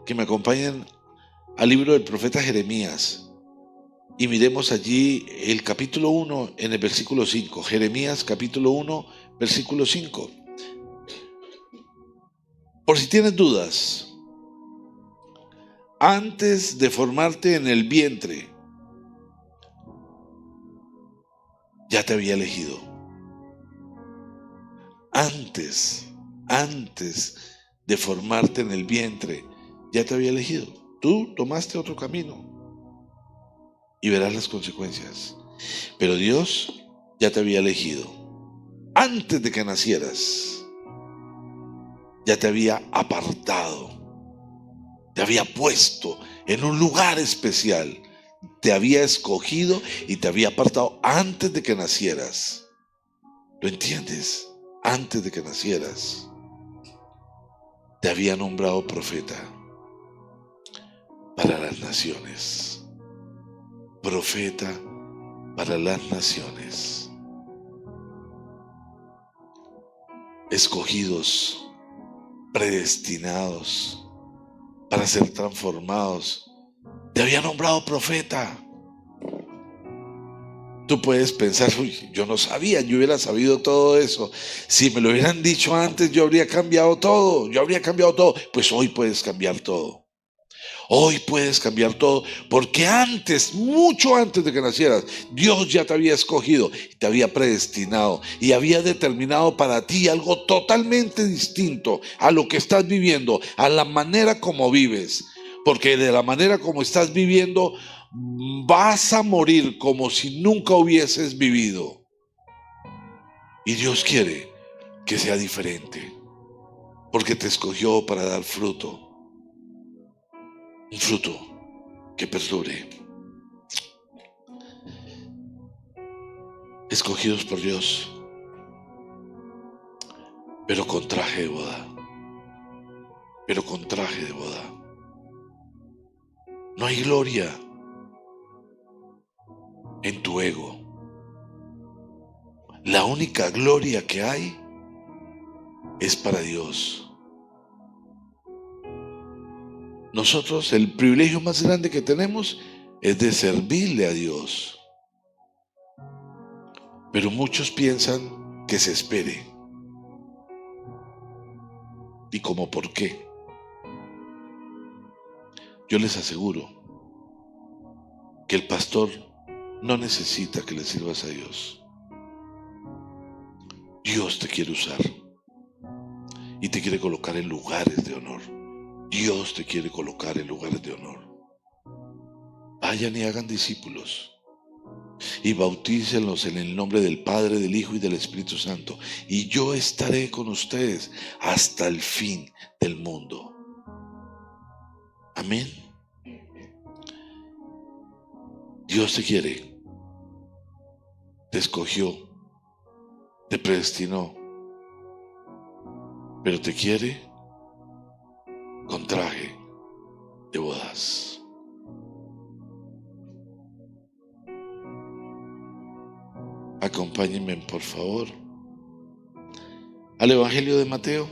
que me acompañen al libro del profeta Jeremías. y miremos allí el capítulo 1 en el versículo 5. Jeremías capítulo 1, versículo 5. Por si tienes dudas, antes de formarte en el vientre, ya te había elegido. Antes de formarte en el vientre, ya te había elegido. Tú tomaste otro camino y verás las consecuencias. Pero Dios ya te había elegido. Antes de que nacieras, ya te había apartado. Te había puesto en un lugar especial. Te había escogido y te había apartado antes de que nacieras. ¿Lo entiendes? Antes de que nacieras, te había nombrado profeta para las naciones. Profeta para las naciones. Escogidos, predestinados para ser transformados. Te había nombrado profeta. Tú puedes pensar, uy, yo no sabía, yo hubiera sabido todo eso. Si me lo hubieran dicho antes, yo habría cambiado todo. Pues hoy puedes cambiar todo. Hoy puedes cambiar todo, porque antes, mucho antes de que nacieras, Dios ya te había escogido, te había predestinado y había determinado para ti algo totalmente distinto a lo que estás viviendo, a la manera como vives. Porque de la manera como estás viviendo, vas a morir como si nunca hubieses vivido. Y Dios quiere que sea diferente, porque te escogió para dar fruto. Un fruto que perdure. Escogidos por Dios, pero con traje de boda. No hay gloria en tu ego. La única gloria que hay es para Dios. Nosotros, el privilegio más grande que tenemos es de servirle a Dios. Pero muchos piensan que se espere. ¿Y cómo por qué? Yo les aseguro que el pastor no necesita que le sirvas a Dios. Dios te quiere usar y te quiere colocar en lugares de honor. Dios te quiere colocar en lugares de honor. Vayan y hagan discípulos y bautícenlos en el nombre del Padre, del Hijo y del Espíritu Santo, y yo estaré con ustedes hasta el fin del mundo. Amén. Dios te quiere, te escogió, te predestinó, pero te quiere con traje de bodas. Acompáñenme, por favor, al Evangelio de Mateo.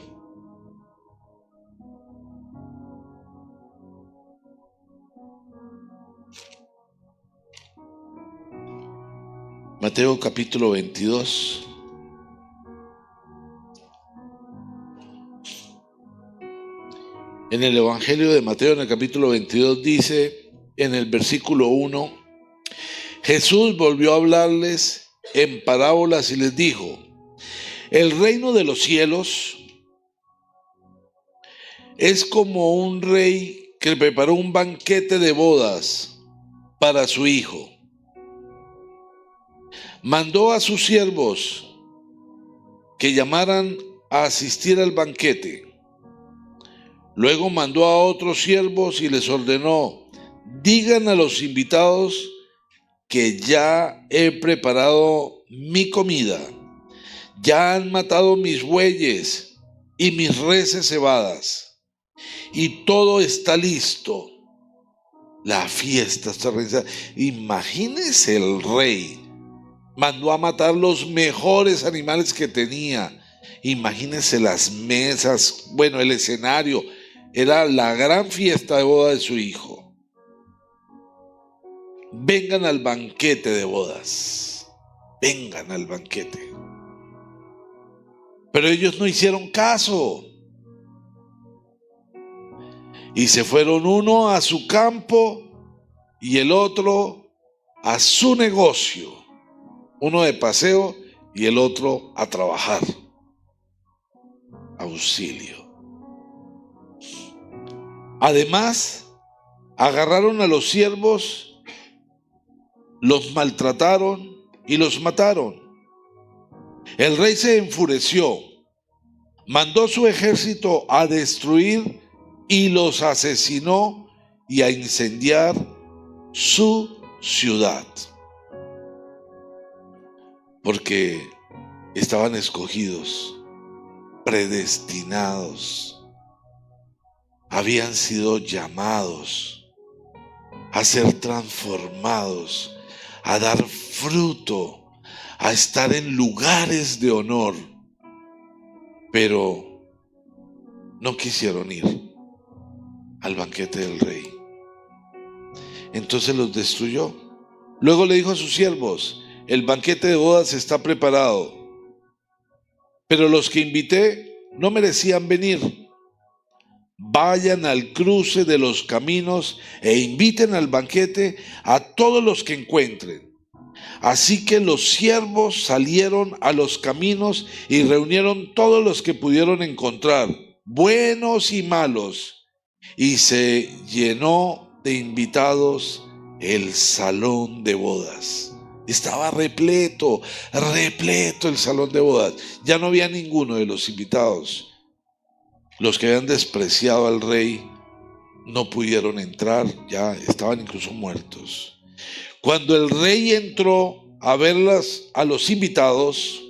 Mateo capítulo 22. En el Evangelio de Mateo, en el capítulo 22, dice en el versículo 1, Jesús volvió a hablarles en parábolas y les dijo: el reino de los cielos es como un rey que preparó un banquete de bodas para su hijo. Mandó a sus siervos que llamaran a asistir al banquete. Luego mandó a otros siervos y les ordenó: digan a los invitados que ya he preparado mi comida. Ya han matado mis bueyes y mis reses cebadas, y todo está listo. La fiesta está realizada. Imagínense, el rey mandó a matar los mejores animales que tenía. Imagínense las mesas, bueno, el escenario. Era la gran fiesta de boda de su hijo. vengan al banquete de bodas, vengan al banquete. Pero ellos no hicieron caso y se fueron uno a su campo y el otro a su negocio, uno de paseo y el otro a trabajar. Auxilio. Además, agarraron a los siervos, los maltrataron y los mataron. El rey se enfureció, mandó su ejército a destruir y los asesinó y a incendiar su ciudad. Porque estaban escogidos, predestinados, habían sido llamados a ser transformados, a dar fruto, a estar en lugares de honor, pero no quisieron ir al banquete del rey. Entonces los destruyó. Luego le dijo a sus siervos: el banquete de bodas está preparado, pero los que invité no merecían venir. Vayan al cruce de los caminos e inviten al banquete a todos los que encuentren. Así que los siervos salieron a los caminos y reunieron todos los que pudieron encontrar, buenos y malos, y se llenó de invitados el salón de bodas. Estaba repleto el salón de bodas. Ya no había ninguno de los invitados. Los que habían despreciado al rey no pudieron entrar, ya estaban incluso muertos. Cuando el rey entró a verlas a los invitados,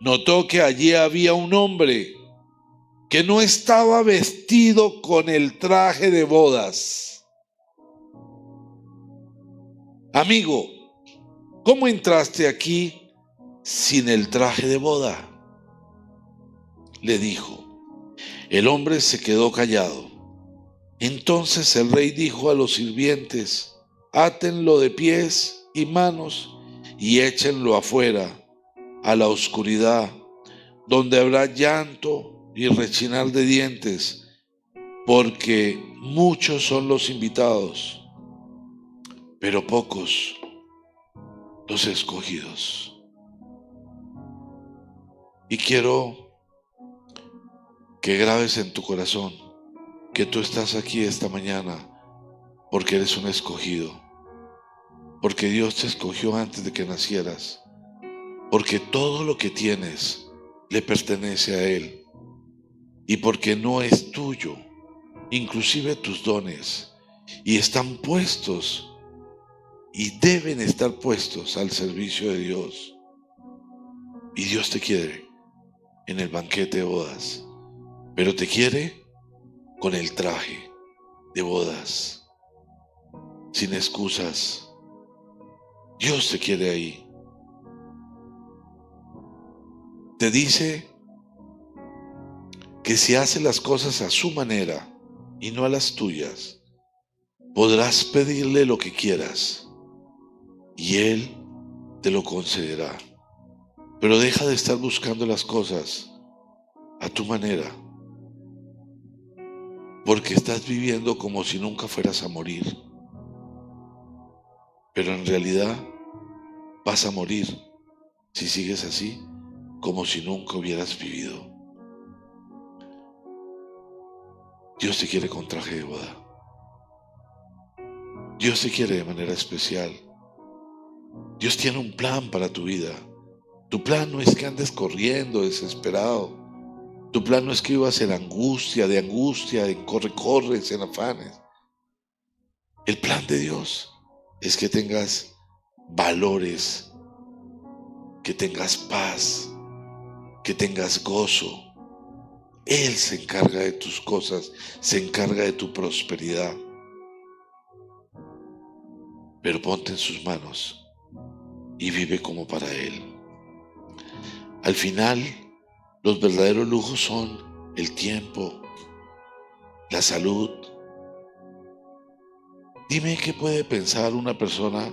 notó que allí había un hombre que no estaba vestido con el traje de bodas. Amigo, ¿cómo entraste aquí sin el traje de boda?, le dijo. El hombre se quedó callado. Entonces el rey dijo a los sirvientes: átenlo de pies y manos y échenlo afuera, a la oscuridad, donde habrá llanto y rechinar de dientes, porque muchos son los invitados, pero pocos los escogidos. Y quiero que grabes en tu corazón que tú estás aquí esta mañana porque eres un escogido, porque Dios te escogió antes de que nacieras, porque todo lo que tienes le pertenece a Él y porque no es tuyo, inclusive tus dones, y están puestos y deben estar puestos al servicio de Dios. Y Dios te quiere en el banquete de bodas, pero te quiere con el traje de bodas, sin excusas. Dios te quiere ahí. Te dice que si haces las cosas a su manera y no a las tuyas, podrás pedirle lo que quieras y Él te lo concederá. Pero deja de estar buscando las cosas a tu manera, porque estás viviendo como si nunca fueras a morir. Pero en realidad vas a morir si sigues así, como si nunca hubieras vivido. Dios te quiere con traje de boda. Dios te quiere de manera especial. Dios tiene un plan para tu vida. Tu plan no es que andes corriendo desesperado. Tu plan no es que vivas en angustia, en corre-corres, en afanes. El plan de Dios es que tengas valores, que tengas paz, que tengas gozo. Él se encarga de tus cosas, se encarga de tu prosperidad. Pero ponte en sus manos y vive como para Él. Al final, los verdaderos lujos son el tiempo, la salud, Dime qué puede pensar una persona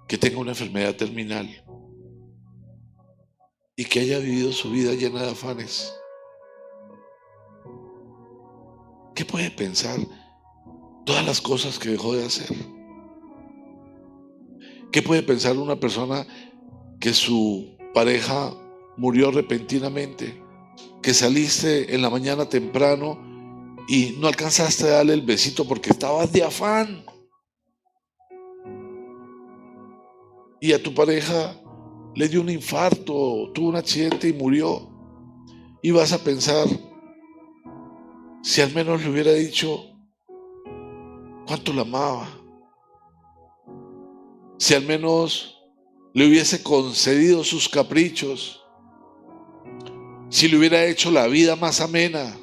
que tenga una enfermedad terminal y que haya vivido su vida llena de afanes. ¿Qué puede pensar todas las cosas que dejó de hacer? ¿Qué puede pensar una persona que su pareja murió repentinamente, que saliste en la mañana temprano y no alcanzaste a darle el besito porque estabas de afán, y a tu pareja le dio un infarto, tuvo un accidente y murió? Y vas a pensar, si al menos le hubiera dicho cuánto la amaba, si al menos le hubiese concedido sus caprichos, si le hubiera hecho la vida más amena,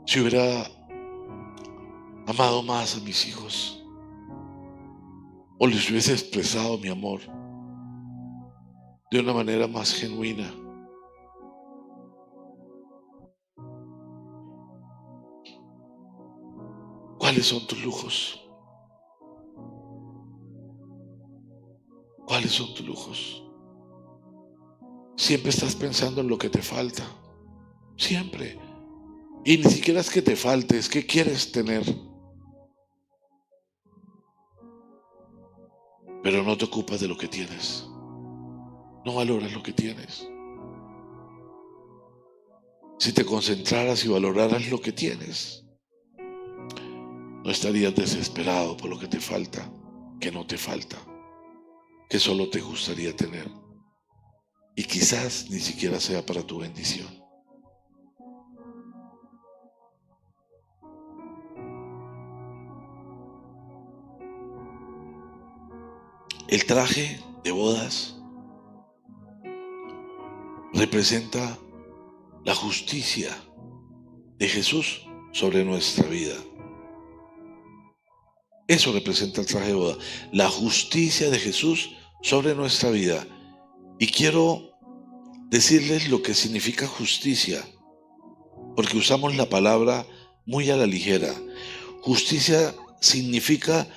si hubiera amado más a mis hijos, o les hubiese expresado mi amor de una manera más genuina. ¿Cuáles son tus lujos? ¿Cuáles son tus lujos? Siempre estás pensando en lo que te falta. Siempre. Y ni siquiera es que te falte, es que quieres tener, pero no te ocupas de lo que tienes. No valoras lo que tienes. Si te concentraras y valoraras lo que tienes, no estarías desesperado por lo que te falta, que no te falta, que solo te gustaría tener. Y quizás ni siquiera sea para tu bendición. El traje de bodas representa la justicia de Jesús sobre nuestra vida. Eso representa el traje de boda, la justicia de Jesús sobre nuestra vida. Y quiero decirles lo que significa justicia, porque usamos la palabra muy a la ligera. Justicia significa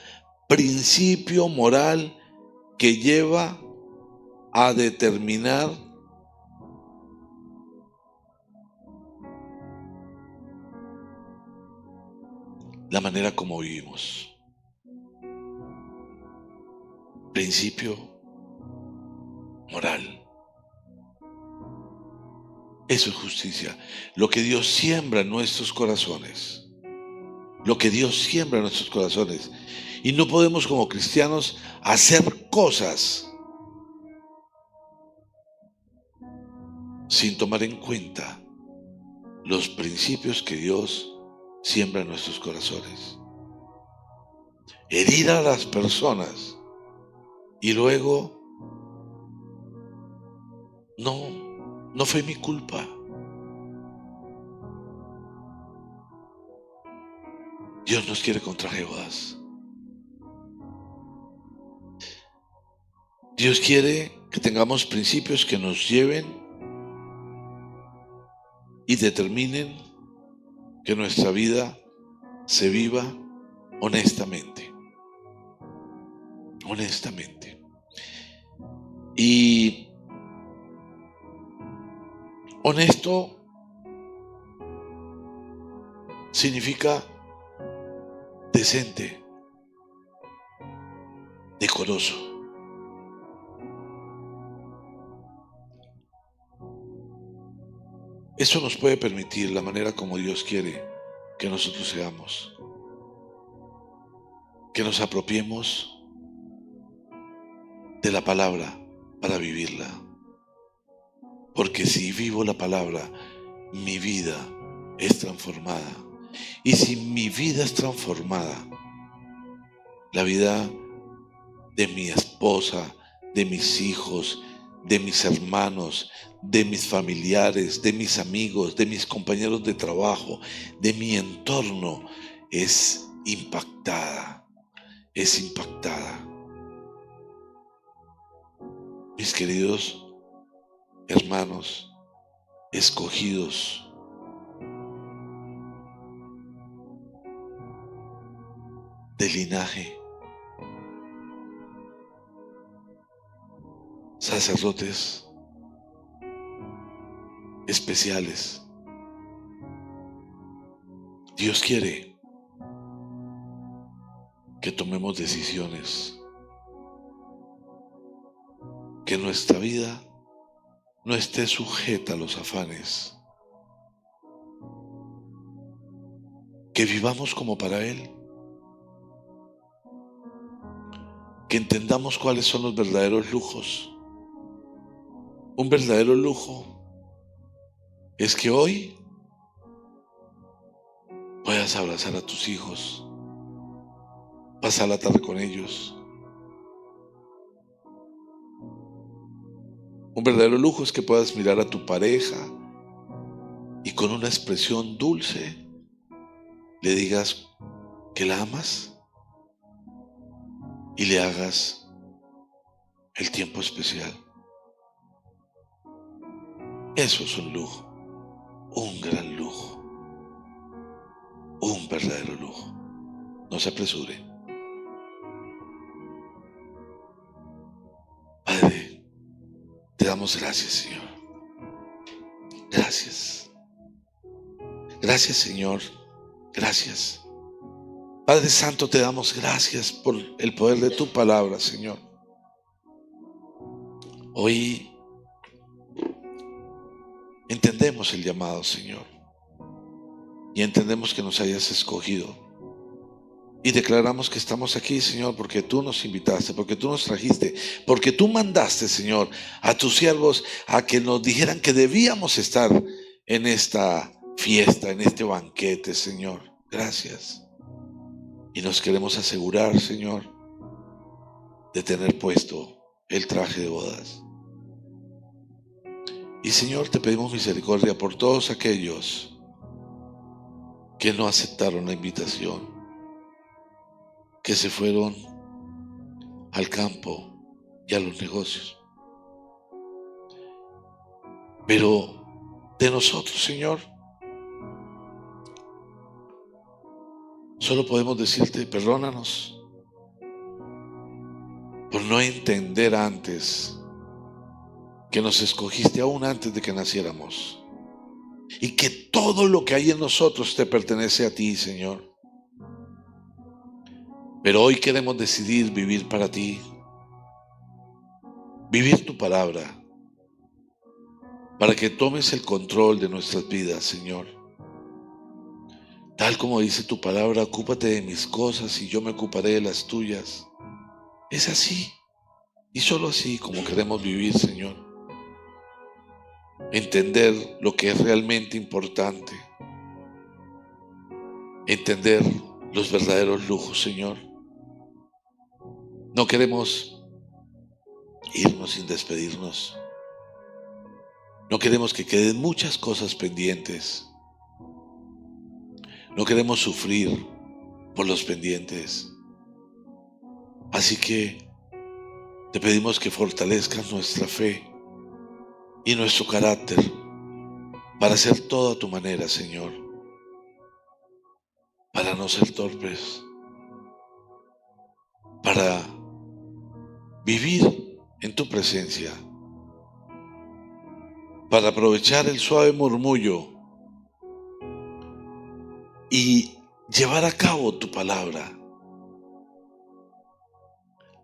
principio moral que lleva a determinar la manera como vivimos. Principio moral. Eso es justicia. Lo que Dios siembra en nuestros corazones. Lo que Dios siembra en nuestros corazones. Y no podemos como cristianos hacer cosas sin tomar en cuenta los principios que Dios siembra en nuestros corazones. Herir a las personas y luego, no fue mi culpa. Dios nos quiere con traje de bodas. Dios quiere que tengamos principios que nos lleven y determinen que nuestra vida se viva honestamente. Honestamente. Y honesto significa decente, decoroso. Eso nos puede permitir la manera como Dios quiere que nosotros seamos, que nos apropiemos de la palabra para vivirla. Porque si vivo la palabra, mi vida es transformada. Y si mi vida es transformada, la vida de mi esposa, de mis hijos, de mis hermanos, de mis familiares, de mis amigos, de mis compañeros de trabajo, de mi entorno, es impactada, es impactada. Mis queridos, hermanos, escogidos, de linaje, sacerdotes especiales. Dios quiere que tomemos decisiones, que nuestra vida no esté sujeta a los afanes, que vivamos como para Él, que entendamos cuáles son los verdaderos lujos. Un verdadero lujo es que hoy puedas abrazar a tus hijos, pasar la tarde con ellos. Un verdadero lujo es que puedas mirar a tu pareja y con una expresión dulce le digas que la amas y le hagas el tiempo especial. Eso es un lujo, un gran lujo, un verdadero lujo. No se apresure. Padre, te damos gracias, Señor. Gracias. Gracias, Señor. Gracias. Padre Santo, te damos gracias por el poder de tu palabra, Señor. Hoy entendemos el llamado, Señor, y entendemos que nos hayas escogido. Y declaramos que estamos aquí, Señor, porque tú nos invitaste, porque tú nos trajiste, porque tú mandaste, Señor, a tus siervos a que nos dijeran que debíamos estar en esta fiesta, en este banquete, Señor. Gracias. Y nos queremos asegurar, Señor, de tener puesto el traje de bodas. Y, Señor, te pedimos misericordia por todos aquellos que no aceptaron la invitación, que se fueron al campo y a los negocios. Pero de nosotros, Señor, solo podemos decirte, perdónanos por no entender antes que nos escogiste aún antes de que naciéramos y que todo lo que hay en nosotros te pertenece a ti, Señor. Pero hoy queremos decidir vivir para ti, vivir tu palabra, para que tomes el control de nuestras vidas, Señor. Tal como dice tu palabra, ocúpate de mis cosas y yo me ocuparé de las tuyas. Es así, y solo así como queremos vivir, Señor. Entender lo que es realmente importante. Entender los verdaderos lujos, Señor. No queremos irnos sin despedirnos. No queremos que queden muchas cosas pendientes. No queremos sufrir por los pendientes. Así que te pedimos que fortalezcas nuestra fe y nuestro carácter para hacer todo a tu manera, Señor. Para no ser torpes. Para vivir en tu presencia. Para aprovechar el suave murmullo y llevar a cabo tu palabra.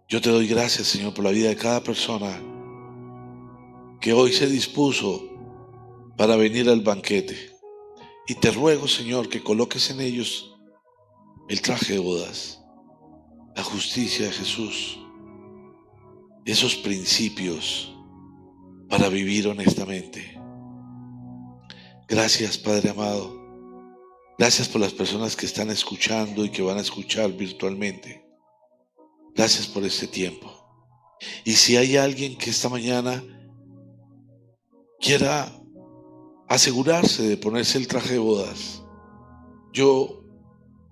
Yo te doy gracias, Señor, por la vida de cada persona que hoy se dispuso para venir al banquete. Y te ruego, Señor, que coloques en ellos el traje de bodas, la justicia de Jesús, esos principios para vivir honestamente. Gracias, Padre amado. Gracias por las personas que están escuchando y que van a escuchar virtualmente. Gracias por este tiempo. Y si hay alguien que esta mañana quiera asegurarse de ponerse el traje de bodas, yo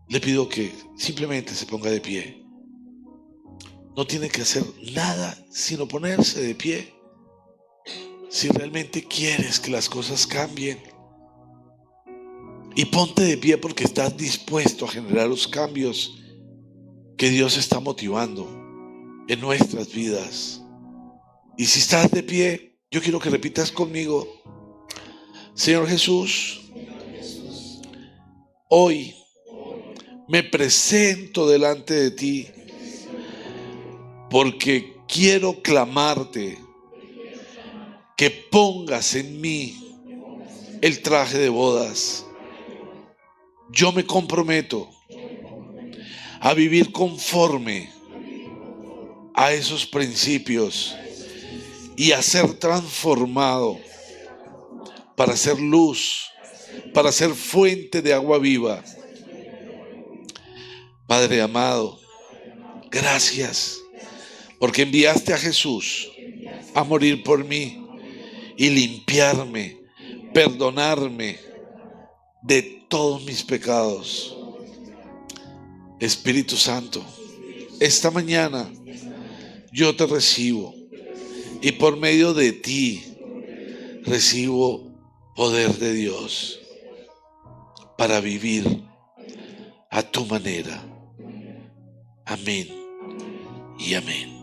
le pido que simplemente se ponga de pie. No tiene que hacer nada sino ponerse de pie. si realmente quieres que las cosas cambien. Y ponte de pie porque estás dispuesto a generar los cambios que Dios está motivando en nuestras vidas. Y si estás de pie, yo quiero que repitas conmigo: Señor Jesús, hoy me presento delante de ti porque quiero clamarte que pongas en mí el traje de bodas. Yo me comprometo a vivir conforme a esos principios y a ser transformado para ser luz, para ser fuente de agua viva. Padre amado, gracias porque enviaste a Jesús a morir por mí y limpiarme, perdonarme de todos mis pecados. Espíritu Santo, esta mañana yo te recibo y por medio de ti recibo poder de Dios para vivir a tu manera. Amén y amén.